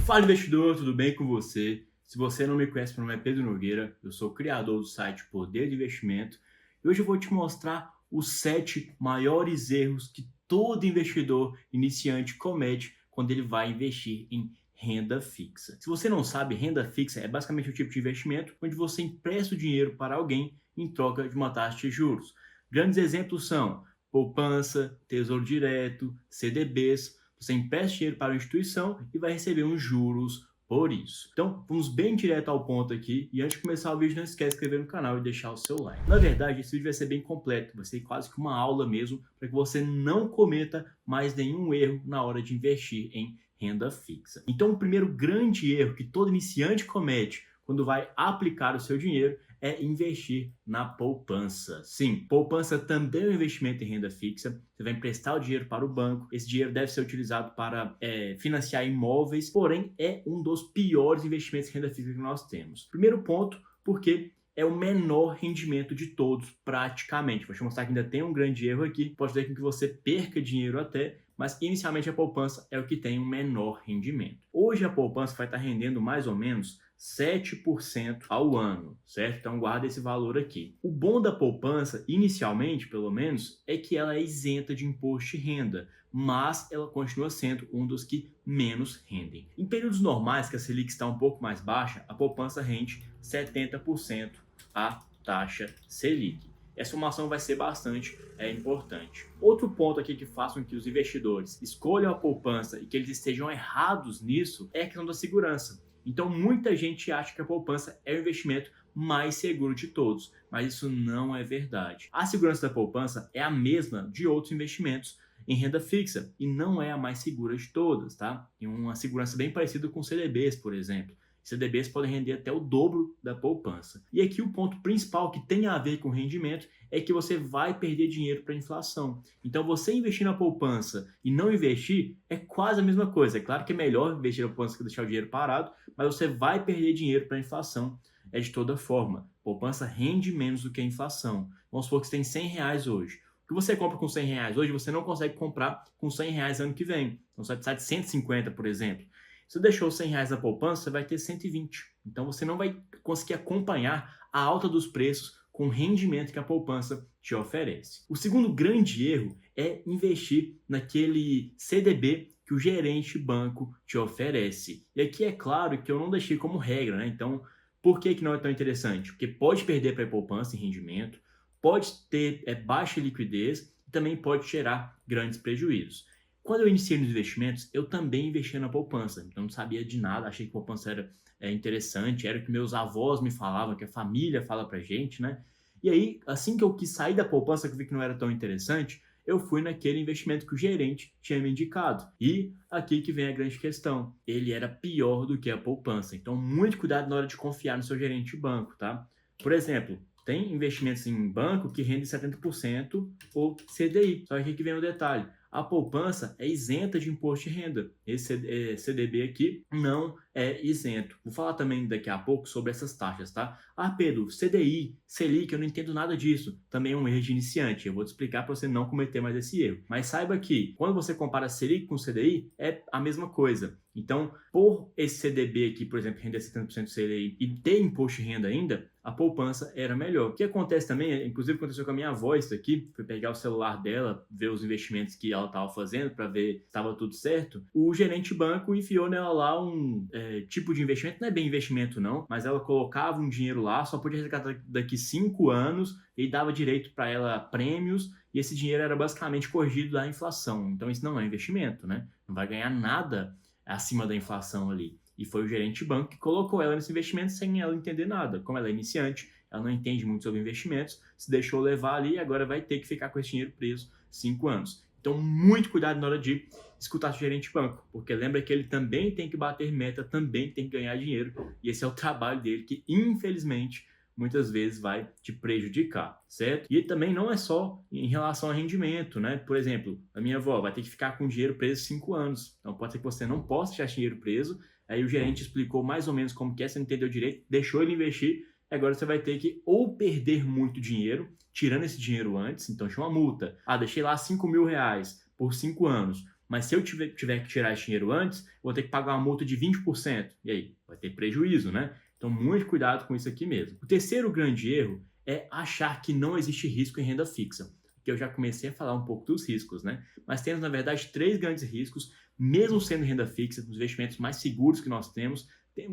Fala investidor, tudo bem com você? Se você não me conhece, meu nome é Pedro Nogueira, eu sou criador do site Poder de Investimento e hoje eu vou te mostrar os 7 maiores erros que todo investidor iniciante comete quando ele vai investir em renda fixa. Se você não sabe, renda fixa é basicamente um tipo de investimento onde você empresta o dinheiro para alguém em troca de uma taxa de juros. Grandes exemplos são poupança, tesouro direto, CDBs. Você empresta dinheiro para uma instituição e vai receber uns juros por isso. Então, vamos bem direto ao ponto aqui. E antes de começar o vídeo, não esquece de se inscrever no canal e deixar o seu like. Na verdade, esse vídeo vai ser bem completo. Vai ser quase que uma aula mesmo, para que você não cometa mais nenhum erro na hora de investir em renda fixa. Então, o primeiro grande erro que todo iniciante comete quando vai aplicar o seu dinheiro é investir na poupança. Sim, poupança também é um investimento em renda fixa. Você vai emprestar o dinheiro para o banco. Esse dinheiro deve ser utilizado para financiar imóveis, porém é um dos piores investimentos em renda fixa que nós temos. Primeiro ponto, porque é o menor rendimento de todos, praticamente. Vou te mostrar que ainda tem um grande erro aqui, pode fazer com que você perca dinheiro até, mas inicialmente a poupança é o que tem um menor rendimento. Hoje a poupança vai estar rendendo mais ou menos 7% ao ano, certo? Então guarda esse valor aqui. O bom da poupança, inicialmente pelo menos, é que ela é isenta de imposto de renda, mas ela continua sendo um dos que menos rendem. Em períodos normais, que a Selic está um pouco mais baixa, a poupança rende 70% a taxa Selic. Essa informação vai ser bastante importante. Outro ponto aqui que faz com que os investidores escolham a poupança e que eles estejam errados nisso é a questão da segurança. Então muita gente acha que a poupança é o investimento mais seguro de todos, mas isso não é verdade. A segurança da poupança é a mesma de outros investimentos em renda fixa e não é a mais segura de todas, tá? Tem uma segurança bem parecida com CDBs, por exemplo. CDBs podem render até o dobro da poupança. E aqui o ponto principal que tem a ver com rendimento é que você vai perder dinheiro para a inflação. Então você investir na poupança e não investir é quase a mesma coisa. É claro que é melhor investir na poupança que deixar o dinheiro parado, mas você vai perder dinheiro para a inflação de toda forma. A poupança rende menos do que a inflação. Vamos supor que você tem R$ 100 hoje. O que você compra com R$ 100 hoje, você não consegue comprar com R$ 100 ano que vem. Então você vai precisar de 150, por exemplo. Se você deixou R$ 100 na poupança, você vai ter 120. Então você não vai conseguir acompanhar a alta dos preços com o rendimento que a poupança te oferece. O segundo grande erro é investir naquele CDB que o gerente banco te oferece. E aqui é claro que eu não deixei como regra, né? Então, por que não é tão interessante? Porque pode perder para a poupança em rendimento, pode ter baixa liquidez e também pode gerar grandes prejuízos. Quando eu iniciei nos investimentos, eu também investia na poupança. Então não sabia de nada, achei que poupança era interessante, era o que meus avós me falavam, que a família fala pra gente, né? E aí, assim que eu quis sair da poupança, que eu vi que não era tão interessante, eu fui naquele investimento que o gerente tinha me indicado. E aqui que vem a grande questão. Ele era pior do que a poupança. Então, muito cuidado na hora de confiar no seu gerente de banco, tá? Por exemplo, tem investimentos em banco que rendem 70% ou CDI. Só que aqui que vem o detalhe. A poupança é isenta de imposto de renda. Esse CDB aqui não é isento. Vou falar também daqui a pouco sobre essas taxas, tá? Ah, Pedro, CDI, Selic, eu não entendo nada disso. Também é um erro de iniciante. Eu vou te explicar para você não cometer mais esse erro. Mas saiba que quando você compara Selic com CDI, é a mesma coisa. Então, por esse CDB aqui, por exemplo, render 70% do CDI e ter imposto de renda ainda, a poupança era melhor. O que acontece também, inclusive aconteceu com a minha avó isso aqui, foi pegar o celular dela, ver os investimentos que ela estava fazendo para ver se estava tudo certo. O gerente de banco enfiou nela lá um tipo de investimento, não é bem investimento não, mas ela colocava um dinheiro lá, só podia resgatar daqui 5 anos e dava direito para ela prêmios e esse dinheiro era basicamente corrigido da inflação. Então isso não é investimento, né? Não vai ganhar nada acima da inflação ali. E foi o gerente de banco que colocou ela nesse investimento sem ela entender nada. Como ela é iniciante, ela não entende muito sobre investimentos, se deixou levar ali e agora vai ter que ficar com esse dinheiro preso 5 anos. Então, muito cuidado na hora de escutar o gerente de banco, porque lembra que ele também tem que bater meta, também tem que ganhar dinheiro, e esse é o trabalho dele que, infelizmente, muitas vezes vai te prejudicar, certo? E também não é só em relação a rendimento, né? Por exemplo, a minha avó vai ter que ficar com dinheiro preso 5 anos. Então pode ser que você não possa deixar esse dinheiro preso. Aí o gerente explicou mais ou menos como que é, você não entendeu direito, deixou ele investir. Agora você vai ter que ou perder muito dinheiro, tirando esse dinheiro antes, então tinha uma multa. Ah, deixei lá R$ 5.000 por 5 anos. mas se eu tiver que tirar esse dinheiro antes, vou ter que pagar uma multa de 20%. E aí? Vai ter prejuízo, né? Então, muito cuidado com isso aqui mesmo. O terceiro grande erro é achar que não existe risco em renda fixa, que eu já comecei a falar um pouco dos riscos, né? Mas temos, na verdade, 3 grandes riscos, mesmo sendo renda fixa, dos investimentos mais seguros que nós temos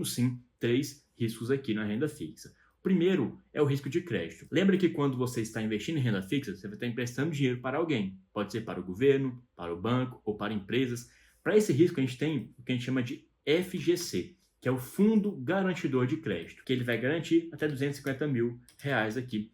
sim 3 riscos aqui na renda fixa. O primeiro é o risco de crédito. Lembra que quando você está investindo em renda fixa, você vai estar emprestando dinheiro para alguém. Pode ser para o governo, para o banco ou para empresas. Para esse risco, a gente tem o que a gente chama de FGC, que é o Fundo Garantidor de Crédito, que ele vai garantir até R$250 mil aqui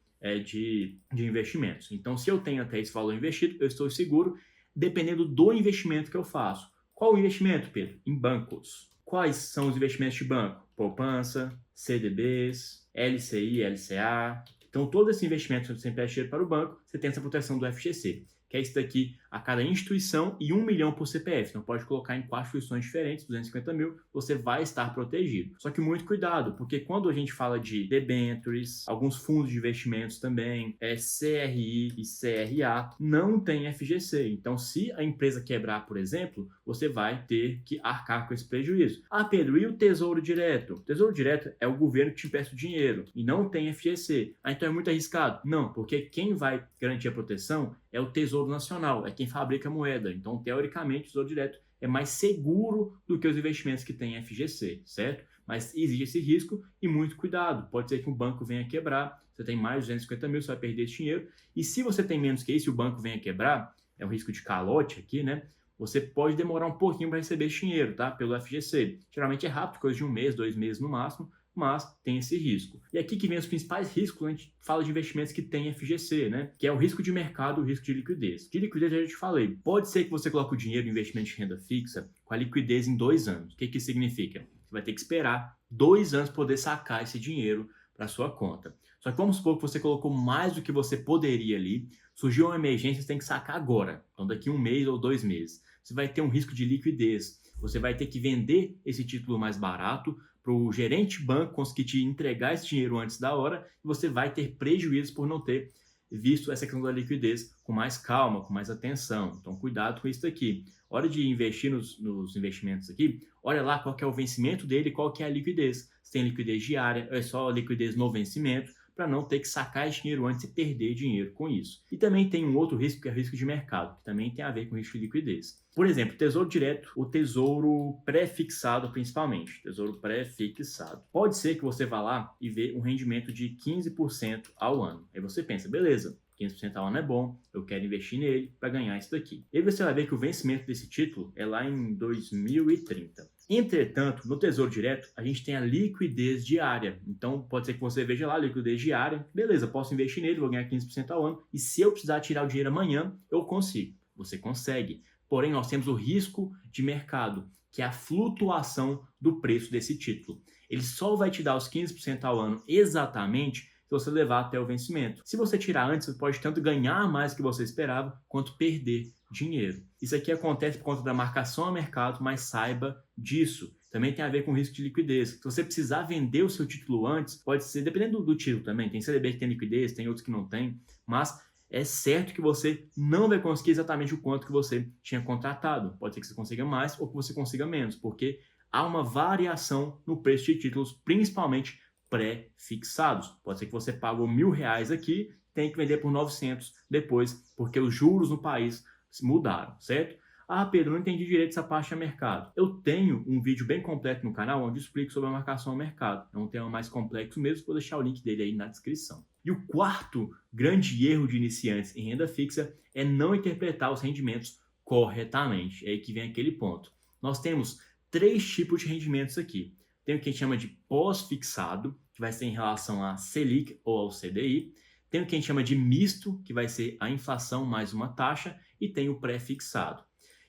de investimentos. Então, se eu tenho até esse valor investido, eu estou seguro, dependendo do investimento que eu faço. Qual o investimento, Pedro? Em bancos. Quais são os investimentos de banco? Poupança, CDBs, LCI, LCA. Então, todo esse investimento que você empresta dinheiro para o banco, você tem essa proteção do FGC, que é isso daqui a cada instituição e 1 milhão por CPF. Então pode colocar em 4 instituições diferentes, 250 mil, você vai estar protegido. Só que muito cuidado, porque quando a gente fala de debentures, alguns fundos de investimentos também, CRI e CRA, não tem FGC. Então se a empresa quebrar, por exemplo, você vai ter que arcar com esse prejuízo. Ah, Pedro, e o Tesouro Direto? O Tesouro Direto é o governo que te empresta o dinheiro e não tem FGC. Ah, então é muito arriscado? Não, porque quem vai garantir a proteção é o Tesouro Nacional, é quem fabrica a moeda. Então, teoricamente, o Tesouro Direto é mais seguro do que os investimentos que têm FGC, certo? Mas existe esse risco e muito cuidado. Pode ser que um banco venha quebrar, você tem mais de 250 mil, você vai perder esse dinheiro. E se você tem menos que isso e o banco venha quebrar, é um risco de calote aqui, né? Você pode demorar um pouquinho para receber esse dinheiro, tá? Pelo FGC. Geralmente é rápido, coisa de 1 mês, 2 meses no máximo, mas tem esse risco. E aqui que vem os principais riscos quando a gente fala de investimentos que tem FGC, né? Que é o risco de mercado e o risco de liquidez. De liquidez, eu já te falei. Pode ser que você coloque o dinheiro em investimento de renda fixa com a liquidez em 2 anos. O que isso significa? Você vai ter que esperar 2 anos para poder sacar esse dinheiro para sua conta. Só que vamos supor que você colocou mais do que você poderia ali, surgiu uma emergência, você tem que sacar agora. Então daqui 1 mês ou 2 meses. Você vai ter um risco de liquidez. Você vai ter que vender esse título mais barato para o gerente banco conseguir te entregar esse dinheiro antes da hora e você vai ter prejuízos por não ter visto essa questão da liquidez com mais calma, com mais atenção. Então, cuidado com isso aqui. Hora de investir nos investimentos aqui, olha lá qual que é o vencimento dele e qual que é a liquidez. Se tem liquidez diária, é só liquidez no vencimento, para não ter que sacar esse dinheiro antes e perder dinheiro com isso. E também tem um outro risco, que é o risco de mercado, que também tem a ver com risco de liquidez. Por exemplo, Tesouro Direto, o Tesouro Pré-fixado principalmente, Tesouro Pré-fixado. Pode ser que você vá lá e vê um rendimento de 15% ao ano. Aí você pensa, beleza, 15% ao ano é bom, eu quero investir nele para ganhar isso daqui. E aí você vai ver que o vencimento desse título é lá em 2030. Entretanto, no Tesouro Direto, a gente tem a liquidez diária. Então, pode ser que você veja lá a liquidez diária. Beleza, posso investir nele, vou ganhar 15% ao ano. E se eu precisar tirar o dinheiro amanhã, eu consigo. Você consegue. Porém, nós temos o risco de mercado, que é a flutuação do preço desse título. Ele só vai te dar os 15% ao ano exatamente se você levar até o vencimento. Se você tirar antes, você pode tanto ganhar mais do que você esperava, quanto perder dinheiro. Isso aqui acontece por conta da marcação a mercado, mas saiba disso. Também tem a ver com risco de liquidez. Se você precisar vender o seu título antes, pode ser, dependendo do título também, tem CDB que tem liquidez, tem outros que não tem, mas é certo que você não vai conseguir exatamente o quanto que você tinha contratado. Pode ser que você consiga mais ou que você consiga menos, porque há uma variação no preço de títulos, principalmente pré-fixados. Pode ser que você pagou R$1.000 aqui, tem que vender por 900 depois, porque os juros no país mudaram, certo? Ah, Pedro, não entendi direito essa parte a mercado. Eu tenho um vídeo bem completo no canal onde eu explico sobre a marcação a mercado. É um tema mais complexo mesmo, vou deixar o link dele aí na descrição. E o quarto grande erro de iniciantes em renda fixa é não interpretar os rendimentos corretamente. É aí que vem aquele ponto. Nós temos 3 tipos de rendimentos aqui. Tem o que a gente chama de pós-fixado, que vai ser em relação à Selic ou ao CDI. Tem o que a gente chama de misto, que vai ser a inflação mais uma taxa. E tem o pré-fixado.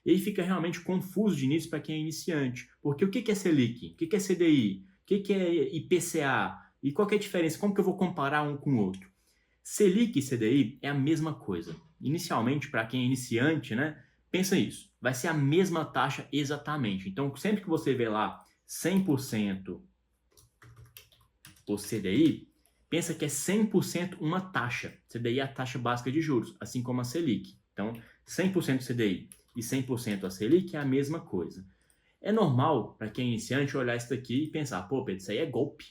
E aí fica realmente confuso de início para quem é iniciante. Porque o que é Selic? O que é CDI? O que é IPCA? E qual que é a diferença? Como que eu vou comparar um com o outro? Selic e CDI é a mesma coisa. Inicialmente, para quem é iniciante, né? Pensa isso. Vai ser a mesma taxa exatamente. Então, sempre que você vê lá 100% o CDI, pensa que é 100% uma taxa. CDI é a taxa básica de juros, assim como a Selic. Então, 100% CDI e 100% a Selic é a mesma coisa. É normal para quem é iniciante olhar isso daqui e pensar, pô, Pedro, isso aí é golpe.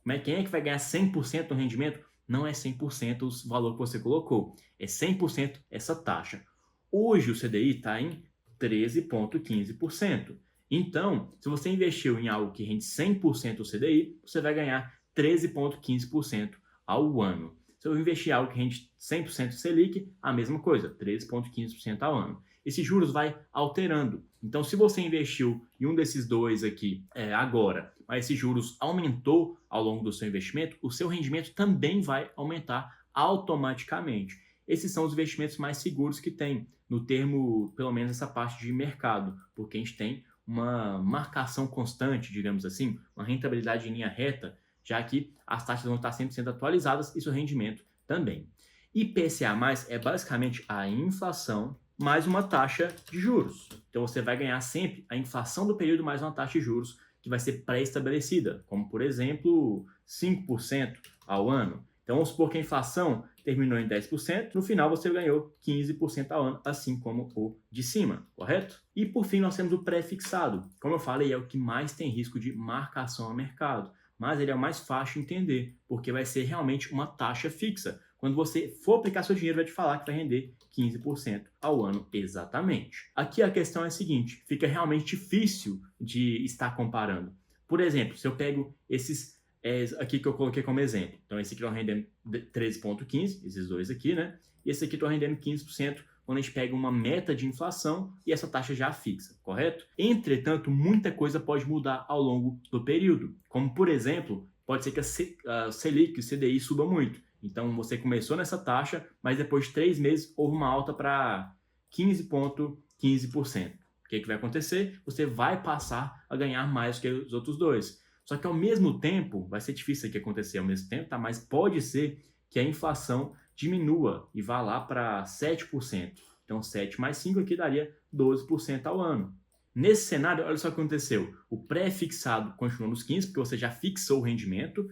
Mas quem é que vai ganhar 100% do rendimento? Não é 100% o valor que você colocou, é 100% essa taxa. Hoje o CDI está em 13,15%. Então, se você investiu em algo que rende 100% o CDI, você vai ganhar 13,15% ao ano. Se eu investir em algo que rende 100% Selic, a mesma coisa, 13,15% ao ano. Esses juros vai alterando. Então, se você investiu em um desses dois aqui agora, mas esses juros aumentou ao longo do seu investimento, o seu rendimento também vai aumentar automaticamente. Esses são os investimentos mais seguros que tem, no termo, pelo menos essa parte de mercado, porque a gente tem uma marcação constante, digamos assim, uma rentabilidade em linha reta, já que as taxas vão estar sempre sendo atualizadas e seu rendimento também. IPCA+, é basicamente a inflação mais uma taxa de juros. Então você vai ganhar sempre a inflação do período mais uma taxa de juros que vai ser pré-estabelecida, como por exemplo 5% ao ano. Então vamos supor que a inflação terminou em 10%, no final você ganhou 15% ao ano, assim como o de cima, correto? E por fim nós temos o pré-fixado. Como eu falei, é o que mais tem risco de marcação a mercado, mas ele é o mais fácil de entender, porque vai ser realmente uma taxa fixa. Quando você for aplicar seu dinheiro, vai te falar que vai render 15% ao ano exatamente. Aqui a questão é a seguinte, fica realmente difícil de estar comparando. Por exemplo, se eu pego esses aqui que eu coloquei como exemplo. Então, esse aqui está rendendo 13,15%, esses dois aqui, né? E esse aqui está rendendo 15% quando a gente pega uma meta de inflação e essa taxa já fixa, correto? Entretanto, muita coisa pode mudar ao longo do período. Como, por exemplo, pode ser que a Selic, o CDI, suba muito. Então, você começou nessa taxa, mas depois de 3 meses houve uma alta para 15,15%. O que vai acontecer? Você vai passar a ganhar mais que os outros dois. Só que ao mesmo tempo, vai ser difícil isso aqui acontecer ao mesmo tempo, tá? Mas pode ser que a inflação diminua e vá lá para 7%. Então 7 mais 5 aqui daria 12% ao ano. Nesse cenário, olha só o que aconteceu. O pré-fixado continuou nos 15, porque você já fixou o rendimento.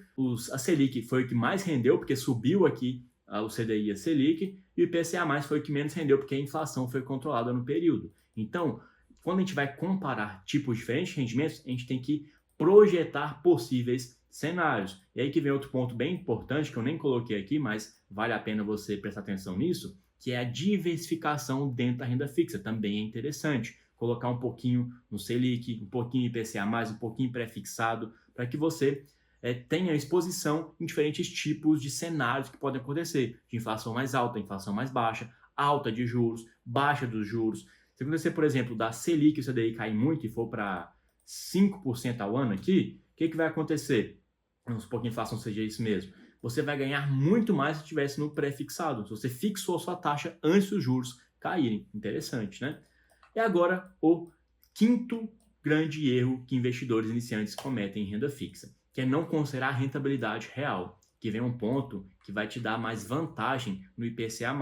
A Selic foi o que mais rendeu, porque subiu aqui o CDI e a Selic. E o IPCA+, foi o que menos rendeu, porque a inflação foi controlada no período. Então, quando a gente vai comparar tipos diferentes de rendimentos, a gente tem que projetar possíveis cenários. E aí que vem outro ponto bem importante, que eu nem coloquei aqui, mas vale a pena você prestar atenção nisso, que é a diversificação dentro da renda fixa. Também é interessante colocar um pouquinho no Selic, um pouquinho IPCA+, um pouquinho pré-fixado, para que você tenha exposição em diferentes tipos de cenários que podem acontecer, de inflação mais alta, inflação mais baixa, alta de juros, baixa dos juros. Se acontecer, por exemplo, da Selic e o CDI cair muito e for para 5% ao ano aqui, o que vai acontecer? Vamos supor que a inflação seja isso mesmo. Você vai ganhar muito mais se estivesse no pré-fixado, se você fixou a sua taxa antes dos juros caírem. Interessante, né? E agora, o quinto grande erro que investidores iniciantes cometem em renda fixa, que é não considerar a rentabilidade real, que vem um ponto que vai te dar mais vantagem no IPCA+.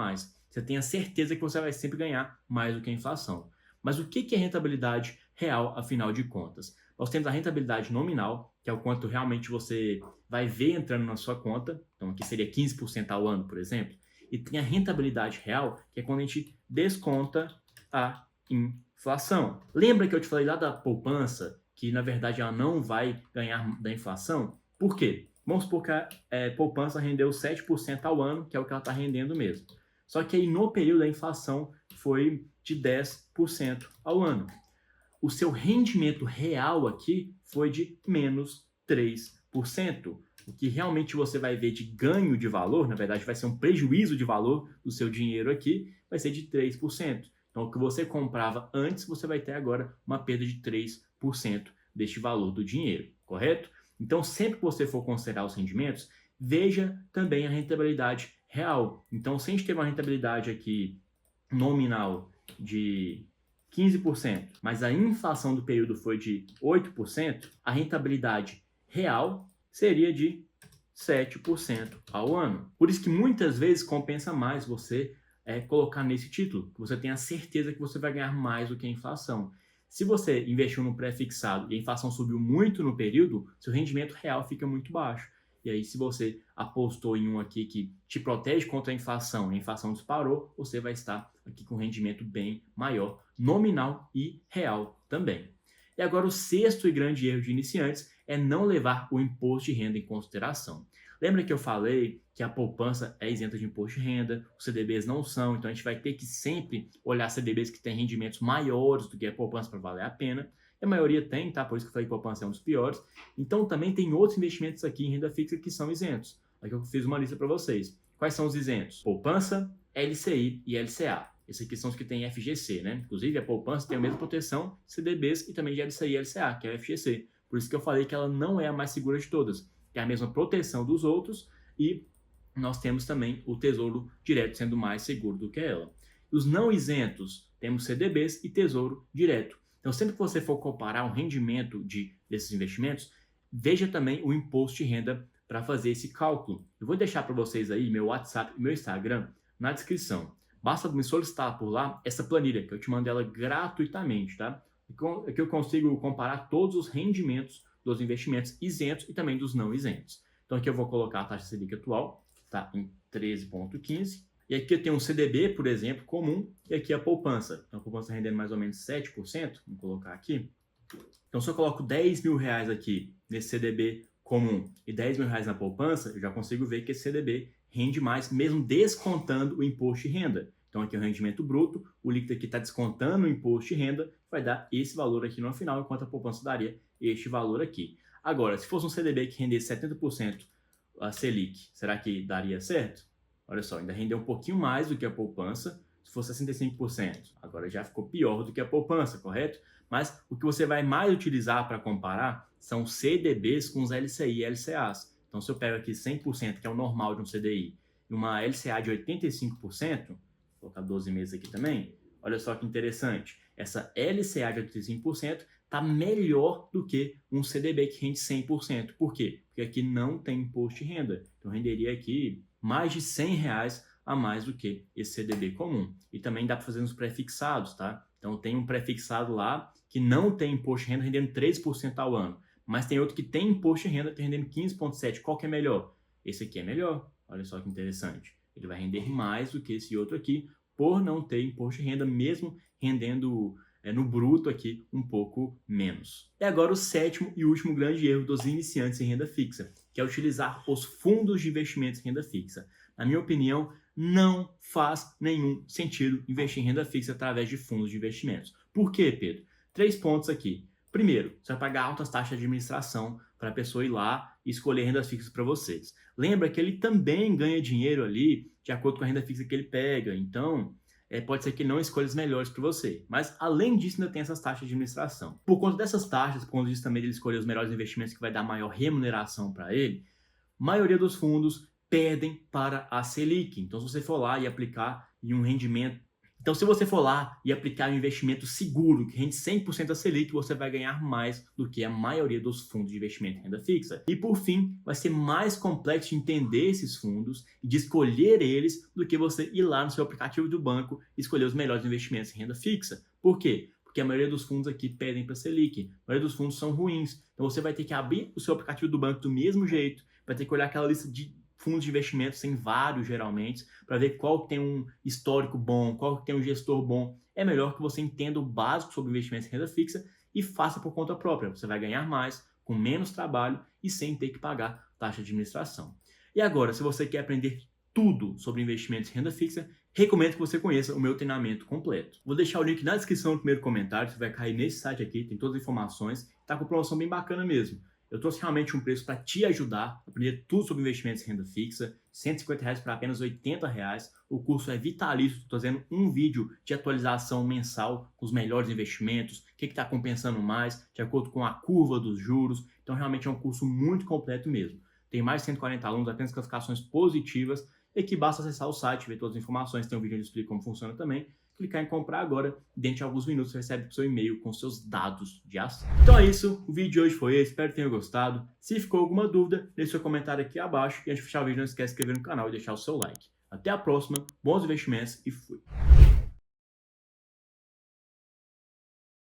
Você tenha certeza que você vai sempre ganhar mais do que a inflação. Mas o que é rentabilidade real, afinal de contas? Nós temos a rentabilidade nominal, que é o quanto realmente você vai ver entrando na sua conta, então aqui seria 15% ao ano, por exemplo, e tem a rentabilidade real, que é quando a gente desconta a inflação. Lembra que eu te falei lá da poupança, que na verdade ela não vai ganhar da inflação? Por quê? Vamos supor que a poupança rendeu 7% ao ano, que é o que ela está rendendo mesmo. Só que aí no período a inflação foi de 10% ao ano. O seu rendimento real aqui foi de menos 3%. O que realmente você vai ver de ganho de valor, na verdade vai ser um prejuízo de valor do seu dinheiro aqui, vai ser de 3%. Então, o que você comprava antes, você vai ter agora uma perda de 3% deste valor do dinheiro, correto? Então, sempre que você for considerar os rendimentos, veja também a rentabilidade real. Então, se a gente teve uma rentabilidade aqui nominal de 15%, mas a inflação do período foi de 8%, a rentabilidade real seria de 7% ao ano. Por isso que muitas vezes compensa mais você colocar nesse título, que você tenha certeza que você vai ganhar mais do que a inflação. Se você investiu no pré-fixado e a inflação subiu muito no período, seu rendimento real fica muito baixo. E aí, se você apostou em um aqui que te protege contra a inflação disparou, você vai estar aqui com um rendimento bem maior nominal e real também. E agora o sexto e grande erro de iniciantes é não levar o imposto de renda em consideração. Lembra que eu falei que a poupança é isenta de imposto de renda, os CDBs não são, então a gente vai ter que sempre olhar CDBs que têm rendimentos maiores do que a poupança para valer a pena. E a maioria tem, tá? Por isso que eu falei que a poupança é um dos piores. Então também tem outros investimentos aqui em renda fixa que são isentos. Aqui eu fiz uma lista para vocês. Quais são os isentos? Poupança, LCI e LCA. Esses aqui são os que têm FGC, né? Inclusive a poupança tem a mesma proteção de CDBs e também de LCI e LCA, que é o FGC. Por isso que eu falei que ela não é a mais segura de todas. Tem a mesma proteção dos outros e nós temos também o Tesouro Direto sendo mais seguro do que ela. Os não isentos, temos CDBs e Tesouro Direto. Então, sempre que você for comparar o rendimento desses investimentos, veja também o imposto de renda para fazer esse cálculo. Eu vou deixar para vocês aí meu WhatsApp e meu Instagram na descrição. Basta me solicitar por lá essa planilha, que eu te mando ela gratuitamente, tá? Que eu consigo comparar todos os rendimentos dos investimentos isentos e também dos não isentos. Então aqui eu vou colocar a taxa Selic atual, que está em 13,15. E aqui eu tenho um CDB, por exemplo, comum, e aqui a poupança. Então a poupança rendendo mais ou menos 7%, vamos colocar aqui. Então se eu coloco 10 mil reais aqui nesse CDB comum e 10 mil reais na poupança, eu já consigo ver que esse CDB rende mais, mesmo descontando o imposto de renda. Então aqui é o rendimento bruto, o líquido aqui está descontando o imposto de renda, vai dar esse valor aqui no final, enquanto a poupança daria este valor aqui. Agora, se fosse um CDB que rendesse 70% a Selic, será que daria certo? Olha só, ainda rendeu um pouquinho mais do que a poupança, se fosse 65%. Agora já ficou pior do que a poupança, correto? Mas o que você vai mais utilizar para comparar são CDBs com os LCI e LCAs. Então, se eu pego aqui 100%, que é o normal de um CDI, e uma LCA de 85%, vou colocar 12 meses aqui também, olha só que interessante. Essa LCA de 85% está melhor do que um CDB que rende 100%. Por quê? Porque aqui não tem imposto de renda. Então, renderia aqui mais de R$100 a mais do que esse CDB comum. E também dá para fazer nos pré-fixados, tá? Então, tem um pré-fixado lá que não tem imposto de renda rendendo 3% ao ano. Mas tem outro que tem imposto de renda rendendo 15,7%. Qual que é melhor? Esse aqui é melhor. Olha só que interessante. Ele vai render mais do que esse outro aqui por não ter imposto de renda, mesmo rendendo no bruto aqui um pouco menos. E agora o sétimo e último grande erro dos iniciantes em renda fixa, que é utilizar os fundos de investimentos em renda fixa. Na minha opinião, não faz nenhum sentido investir em renda fixa através de fundos de investimentos. Por quê, Pedro? 3 pontos aqui. Primeiro, você vai pagar altas taxas de administração para a pessoa ir lá e escolher rendas fixas para vocês. Lembra que ele também ganha dinheiro ali de acordo com a renda fixa que ele pega. Então, pode ser que ele não escolha as melhores para você. Mas, além disso, ainda tem essas taxas de administração. Por conta dessas taxas, por conta disso também ele escolher os melhores investimentos que vai dar maior remuneração para ele, a maioria dos fundos perdem para a Selic. Então, se você for lá e aplicar em um rendimento... Então, se você for lá e aplicar um investimento seguro, que rende 100% a Selic, você vai ganhar mais do que a maioria dos fundos de investimento em renda fixa. E, por fim, vai ser mais complexo de entender esses fundos e de escolher eles do que você ir lá no seu aplicativo do banco e escolher os melhores investimentos em renda fixa. Por quê? Porque a maioria dos fundos aqui pedem para Selic. A maioria dos fundos são ruins. Então, você vai ter que abrir o seu aplicativo do banco do mesmo jeito, vai ter que olhar aquela lista de fundos de investimentos, tem vários geralmente, para ver qual que tem um histórico bom, qual que tem um gestor bom. É melhor que você entenda o básico sobre investimentos em renda fixa e faça por conta própria. Você vai ganhar mais, com menos trabalho e sem ter que pagar taxa de administração. E agora, se você quer aprender tudo sobre investimentos em renda fixa, recomendo que você conheça o meu treinamento completo. Vou deixar o link na descrição do primeiro comentário, você vai cair nesse site aqui, tem todas as informações, tá com promoção bem bacana mesmo. Eu trouxe realmente um preço para te ajudar a aprender tudo sobre investimentos em renda fixa, R$150 para apenas R$80. O curso é vitalício, estou fazendo um vídeo de atualização mensal com os melhores investimentos, o que está compensando mais, de acordo com a curva dos juros. Então realmente é um curso muito completo mesmo. Tem mais de 140 alunos, apenas classificações positivas, e aqui basta acessar o site, ver todas as informações, tem um vídeo onde eu explico como funciona também. Clicar em comprar agora, dentro de alguns minutos você recebe o seu e-mail com seus dados de ação. Então é isso, o vídeo de hoje foi esse, espero que tenham gostado. Se ficou alguma dúvida, deixe seu comentário aqui abaixo e antes de fechar o vídeo não esquece de se inscrever no canal e deixar o seu like. Até a próxima, bons investimentos e fui!